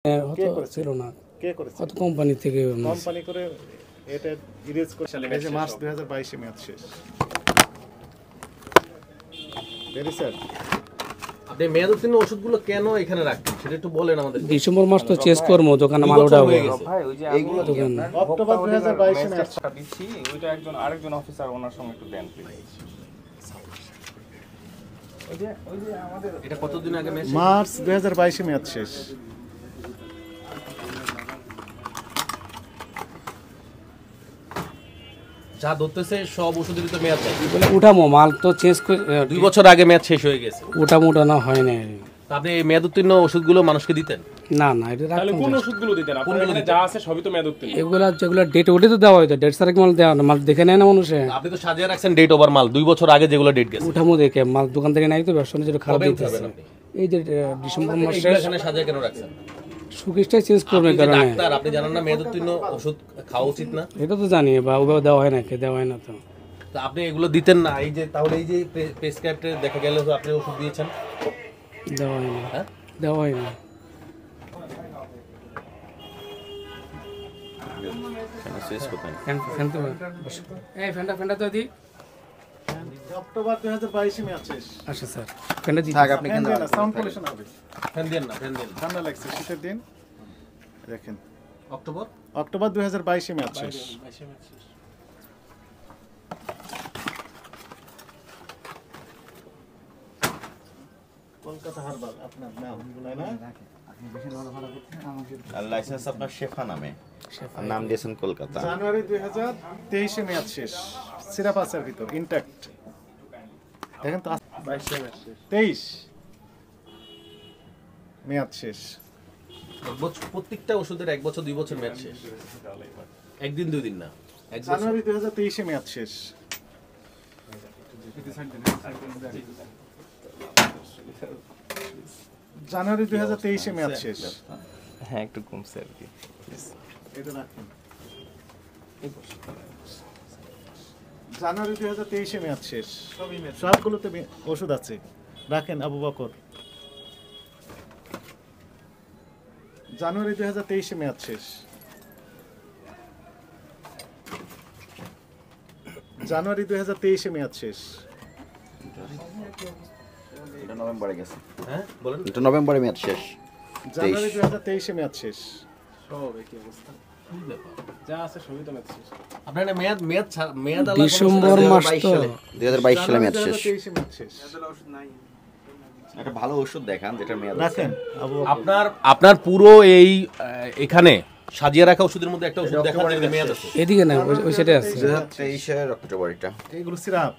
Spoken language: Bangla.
হতো ছিল না, কে করেছে? কত কোম্পানি থেকে কোম্পানি করে এটা ইরেজ করে এই যে মার্চ 2022 এ মেয়াদ শেষ। Very sir. আপনি মেয়াদোত্তীর্ণ ওষুধগুলো কেন এখানে রাখছেন সেটা একটু বলেন আমাদের। ডিসেম্বর মাস তো চেঞ্জ করবো, দোকানে মাল ওটা হয়ে গেছে। ভাই ওই যে এইগুলো দোকান অক্টোবর 2022 এ মেয়াদ মেসেজটা দিচ্ছি, ওইটা আরেকজন অফিসার ওনার সঙ্গে একটু দেন প্লিজ। ওই যে আমাদের এটা কতদিন আগে মেয়াদ? মার্চ 2022 এ মেয়াদ শেষ। যা ধরতেছে সব ওষুধেরই তো মেয়াদ নাই। বলে উঠামো মাল তো চেঞ্জ করে 2 বছর আগে মেয়াদ শেষ হয়ে গেছে। উঠামো উঠানো হয় না। তা আপনি এই মেয়াদোত্তীর্ণ ওষুধগুলো মানুষকে দিতেন? না না, এটা তাহলে রাখতাম কোন না। ওষুধগুলো দিতেন? আপনার এখানে যা আছে সবই তো মেয়াদোত্তীর্ণ। এগুলা যেগুলো ডেট ওঠে তো দেওয়া হয়তো, ডেট সারা মাল দেওয়া না, মাল দেখে নেয় না মানুষে। আপনি তো সাজিয়ে রাখছেন ডেট ওভার মাল 2 বছর আগে যেগুলো ডেট গেছে। উঠামো দেখে মাল দোকান থেকে নাই তো ব্যবসা যেটা খারাপ কবে দিতেছে। উঠাবেন আপনি? এই যে ডিসেম্বর মাসে এগুলো এখানে সাজিয়ে কেন রাখছেন? সুকেশটাই চেঞ্জ করবে আপনি যে কারণে। ডাক্তার, আপনি জানেন না মেয়াদোত্তীর্ণ ওষুধ খাওয়া উচিত না? এটা তো জানি বা ওভাবে দেওয়া হয় না, কে দেওয়া হয় না তো। তা আপনি এগুলো দিতেন না? এই যে তাহলে এই যে প্রেসক্রাইবটা দেখা গেল তো আপনি ওষুধ দিয়েছেন। দেওয়া হয় না, হ্যাঁ, দেওয়া হয় না। এই ফ্যানটা তো দি। অক্টোবর 2022 এ মেয়াদ শেষ। আচ্ছা স্যার, ফ্যানটা দি। আপনি কেন না সাউন্ড পলিউশন হবে। ফ্যান দেন না, ফ্যান দেন। ঠান্ডা লাগছে শীতের দিন। দেখেন অক্টোবর 2022 এ মেয়াদ শেষ। কলকাতা হারবাল আপনার নাম বলে না? আর লাইসেন্স আপনার শেফা নামে, আর নাম দিয়েছেন কলকাতা। জানুয়ারি 2023 এ মেয়াদ শেষ। সিরাপ আছে ভিতর ইনট্যাক্ট। দেখেন তো 22 এ মেয়াদ শেষ। 23 মেয়াদ শেষ। এক বছর প্রত্যেকটা ওষুধের 1 বছর 2 বছর মেয়াদ শেষ। একদিন 2 দিন না, 1 বছর। জানুয়ারি 2023 এ মেয়াদ শেষ। জানুয়ারি 2023 এ মেয়াদ শেষ। হ্যাঁ একটু কমছে আর কি। এটা রাখুন। জানুয়ারি 2023 এ মেয়াদ শেষ। সবগুলোতে ওষুধ আছে, রাখেন আবু বকর। জানুয়ারি 2023 এ মেয়াদ শেষ। জানুয়ারি 2023 এ মেয়াদ শেষ। এটা নভেম্বরে গেছে। হ্যাঁ বলেন। এটা নভেম্বরে মেয়াদ শেষ। জানুয়ারি 2023 এ মেয়াদ শেষ। সব একই অবস্থা। যা আছে সবই তো মেয়াদ শেষ। আপনার এটা মেয়াদ আলাদা ডিসেম্বর মাস তো 2022 সালে মেয়াদ শেষ। 2023 এ মেয়াদ শেষ। একটা ভালো ওষুধ দেখান যেটা মেয়াদ আছে। রাখেন আবু বকর। আপনার পুরো এই এখানে সাজিয়ে রাখা ওষুধের মধ্যে একটা ওষুধ দেখা যায় মেয়াদ আছে। এদিকে না, ওই সেটাই আছে। 2023 এর অক্টোবর এটা। এইগুলো সিরাপ